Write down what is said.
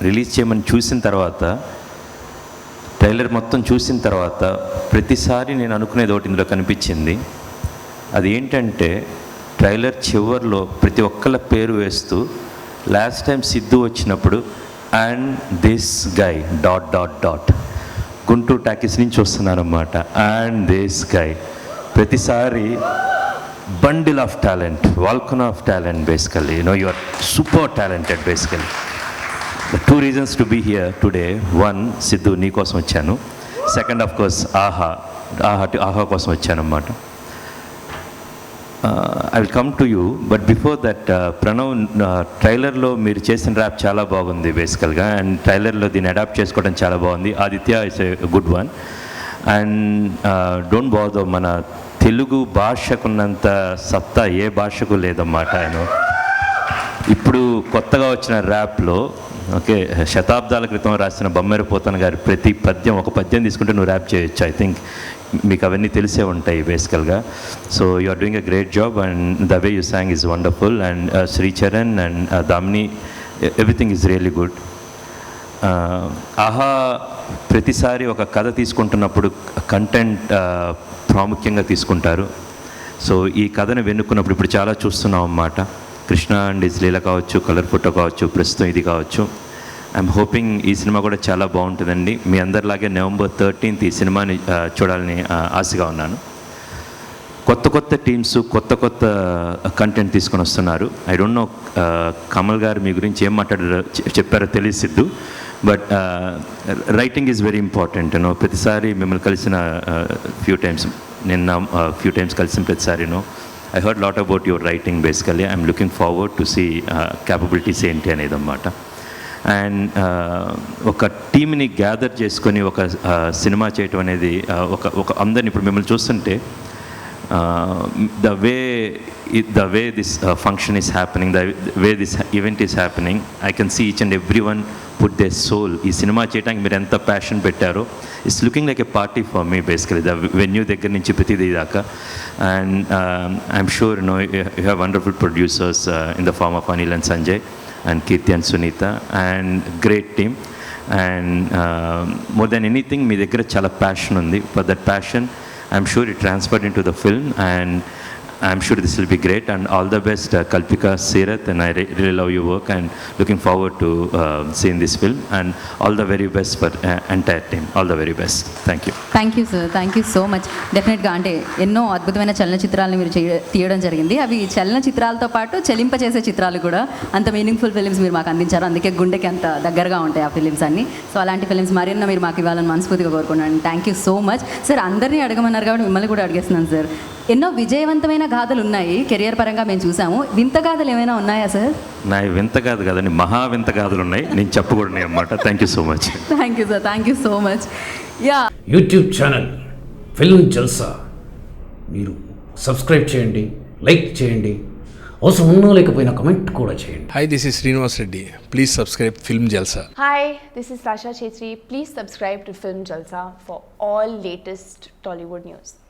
Release చేయమని చూసిన తర్వాత, ట్రైలర్ మొత్తం చూసిన తర్వాత ప్రతిసారి నేను అనుకునేది ఒకటి ఇందులో కనిపించింది. అది ఏంటంటే, ట్రైలర్ చివర్లో ప్రతి ఒక్కళ్ళ పేరు వేస్తూ లాస్ట్ టైం సిద్ధు వచ్చినప్పుడు and this guy ... Guntur Talkies నుంచి వస్తున్నారన్నమాట. అండ్ దిస్ గై ప్రతిసారి bundle of talent, volcano of talent. Basically you are super talented. Basically the 2 reasons to be here today. One, Siddhu నీ కోసం వచ్చాను. సెకండ్ ఆఫ్ కోర్స్ ఆహా కోసం వచ్చాను అన్నమాట. I will come to you, but before that Pranav, ట్రైలర్లో మీరు చేసిన ర్యాప్ చాలా బాగుంది బేసికల్గా, అండ్ ట్రైలర్లో దీన్ని అడాప్ట్ చేసుకోవడం చాలా బాగుంది. Aditya is a good one. And don't bother, మన తెలుగు భాషకున్నంత సత్తా ఏ భాషకు లేదన్నమాట. ఆయన ఇప్పుడు కొత్తగా వచ్చిన ర్యాప్లో, ఓకే, శతాబ్దాల క్రితం రాసిన బొమ్మెర పోతన గారి ప్రతి పద్యం, ఒక పద్యం తీసుకుంటే నువ్వు ర్యాప్ చేయొచ్చు. ఐ థింక్ మీకు అవన్నీ తెలిసే ఉంటాయి బేసికల్గా. So you are doing a great job and the way you sang is wonderful. And Sricharan and Damini, everything is really good. Aha ప్రతిసారి ఒక కథ తీసుకుంటున్నప్పుడు కంటెంట్ ప్రాముఖ్యంగా తీసుకుంటారు. సో ఈ కథను వెన్నుకున్నప్పుడు ఇప్పుడు చాలా చూస్తున్నాం అన్నమాట. కృష్ణ అండ్ ఇజ్లీల కావచ్చు, కలర్ ఫోటో కావచ్చు, ప్రస్తుతం ఇది కావచ్చు. ఐఎమ్ హోపింగ్ ఈ సినిమా కూడా చాలా బాగుంటుందండి. మీ అందరిలాగే November 13th ఈ సినిమాని చూడాలని ఆశగా ఉన్నాను. కొత్త టీమ్స్, కొత్త కంటెంట్ తీసుకొని వస్తున్నారు. ఐ డోంట్ నో కమల్ గారు మీ గురించి ఏం చెప్పారో తెలిసిద్దు, but writing is very important. ప్రతిసారి మిమ్మల్ని కలిసిన ఫ్యూ టైమ్స్ కలిసిన ప్రతిసారినో I heard a lot about your writing basically. I'm looking forward to see capabilities ఏంటి అనేది అన్నమాట. అండ్ ఒక టీమ్ని గ్యాదర్ చేసుకొని ఒక సినిమా చేయటం అనేది, ఒక అందరిని ఇప్పుడు మిమ్మల్ని చూస్తుంటే, the way this function is happening, the way this event is happening, I can see each and everyone put their soul. ఈ సినిమా చేయడానికి మీరు ఎంత ప్యాషన్ పెట్టారో, it's looking like a party for మీ బేసికలీ, ద వెన్యూ దగ్గర నుంచి ప్రతిదీ దాకా. And I'm sure you have wonderful producers in the form of Anil and Sanjay and Keerthi and Sunitha, and great team. And more than anything మీ దగ్గర చాలా passion ఉంది. For that passion I'm sure it transferred into the film, and I'm sure this will be great. And all the best, Kalpika, Seerath, and I really love your work and looking forward to seeing this film. And all the very best for entire team. All the very best. Thank you. Thank you, sir. Thank you so much. Definitely అంటే ఎన్నో అద్భుతమైన చలనచిత్రాలను మీరు తీయడం జరిగింది. అవి చలనచిత్రాలతో పాటు చెలింపచేసే చిత్రాలు కూడా, అంత మీనింగ్ఫుల్ ఫిలిమ్స్ మీరు మాకు అందించారు. అందుకే గుండెకి అంత దగ్గరగా ఉంటాయి ఆ ఫిలిమ్స్ అన్ని. సో అలాంటి ఫిలిమ్స్ మరిన్న మీరు మాకు ఇవ్వాలని మనస్ఫూర్తిగా కోరుకున్నాను. Thank you so much sir. అందరినీ అడగమన్నారు కాబట్టి మిమ్మల్ని కూడా అడిగేస్తున్నాను సార్. ఎన్నో విజయవంతమైన గాథలు ఉన్నాయి కెరియర్ పరంగా, మేము చూసాము. వింత గాథలు ఏమైనా ఉన్నాయా సార్? నా వింత గాథ కాదండి, మహా వింత గాథలు ఉన్నాయి, నేను చెప్పకూడదు అన్నమాట. Thank you so much. Thank you sir. Thank you so much. Yeah, YouTube channel film Jalsa మీరు సబ్స్క్రైబ్ చేయండి, లైక్ చేయండి, అవసరం ఉన్నా లేకపోయినా కమెంట్ కూడా చేయండి. Hi, this is Srinivas Reddy. Please subscribe Film Jalsa. Hi, this is Sasha Chetri. Please subscribe to Film Jalsa for all latest Tollywood news.